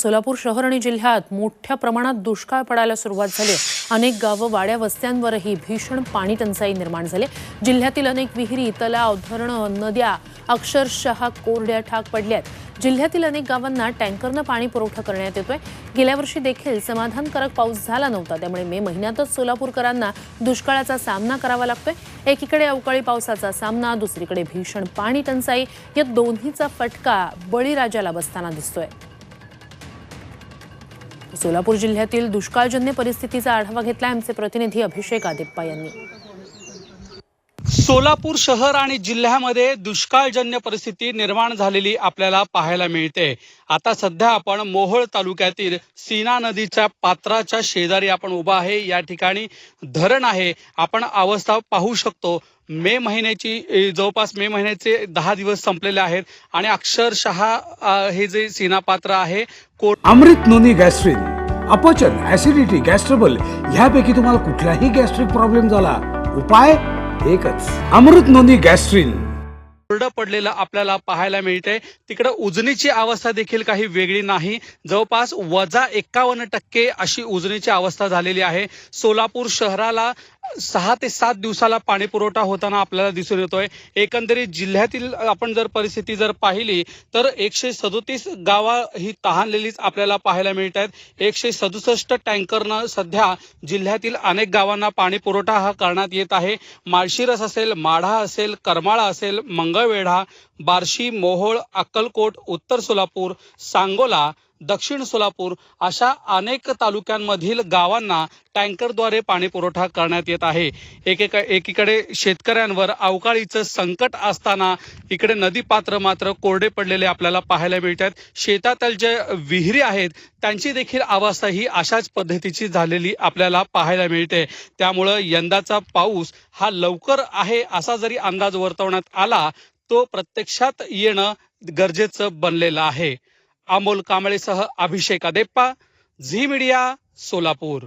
सोलापूर शहर आणि जिल्ह्यात मोठ्या प्रमाणात दुष्काळ पडायला सुरुवात झाली। अनेक गावं वाड्या वस्त्यांवरही भीषण पाणी टंचाई निर्माण झाली। जिल्ह्यातील अनेक विहिरी, तलाव, धरणं, नद्या अक्षरशः कोरड्या ठाक पडल्यात। जिल्ह्यातील अनेक गावांना टँकरनं पाणी पुरवठा करण्यात येतोय। गेल्या वर्षी देखील समाधानकारक पाऊस झाला नव्हता, त्यामुळे मे महिन्यातच सोलापूरकरांना दुष्काळाचा सामना करावा लागतोय। एकीकडे अवकाळी पावसाचा सामना, दुसरीकडे भीषण पाणी टंचाई, या दोन्हीचा फटका बळीराजाला बसताना दिसतोय। सोलापूर जिल्ह्यातील दुष्काळजन्य परिस्थितीचा आढावा घेतला आमचे प्रतिनिधी अभिषेक आदिप्पा यांनी। सोलापूर शहर आणि जिल्ह्यामध्ये दुष्काळजन्य परिस्थिती निर्माण झालेली आपल्याला पाहायला मिळते। आता सध्या आपण मोहोळ तालुक्यातील सीना नदीच्या पात्राच्या शेजारी आपण उभा आहे। या ठिकाणी धरण आहे, आपण अवस्था पाहू शकतो। मे महिन्याची जवळपास मे महिन्याचे 10 दिवस संपलेले आहेत आणि अक्षरशः हे जे सीना पात्र आहे अमृत नोनी गॅस्ट्रिन, अपचन, ऍसिडिटी, गॅस्ट्रबल ह्यापैकी तुम्हाला कुठलाही गॅस्ट्रिक प्रॉब्लेम झाला, उपाय एकच, अमृत नोनी गॅस्ट्रिन। कोरडं पडलेलं आपल्याला पाहायला मिळते। तिकडे उजनीची अवस्था देखील काही वेगळी नाही, जवळपास -51% अशी उजनीची अवस्था झालेली आहे। सोलापूर शहराला 6 ते 7 दिवसाला पाणी पुरवठा होताना आपल्याला दिसून येतोय। एकंदरीत जिल्ह्यातील आपण जर परिस्थिती जर पाहिली तर 137 गावं ही तहानलेलीच आपल्याला पाहायला मिळत आहेत। 167 टँकरनं सध्या जिल्ह्यातील अनेक गावांना पाणी पुरवठा हा करण्यात येत आहे। माळशिरस असेल, माढा असेल, करमाळा असेल, मंगळवेढा, बार्शी, मोहोळ, अक्कलकोट, उत्तर सोलापूर, सांगोला, दक्षिण सोलापूर अशा अनेक तालुक्यांमधील गावांना टँकरद्वारे पाणी पुरवठा करण्यात येत आहे। एकीकडे शेतकऱ्यांवर अवकाळीचं संकट असताना इकडे नदीपात्र मात्र कोरडे पडलेले आपल्याला पाहायला मिळतात। शेतातील जे विहिरी आहेत त्यांची देखील अवस्था ही अशाच पद्धतीची झालेली आपल्याला पाहायला मिळते। त्यामुळं यंदाचा पाऊस हा लवकर आहे असा जरी अंदाज वर्तवण्यात आला, तो प्रत्यक्षात येणं गरजेचं बनलेलं आहे। अमोल कांबळेसह अभिषेक आदिप्पा, झी मीडिया, सोलापूर।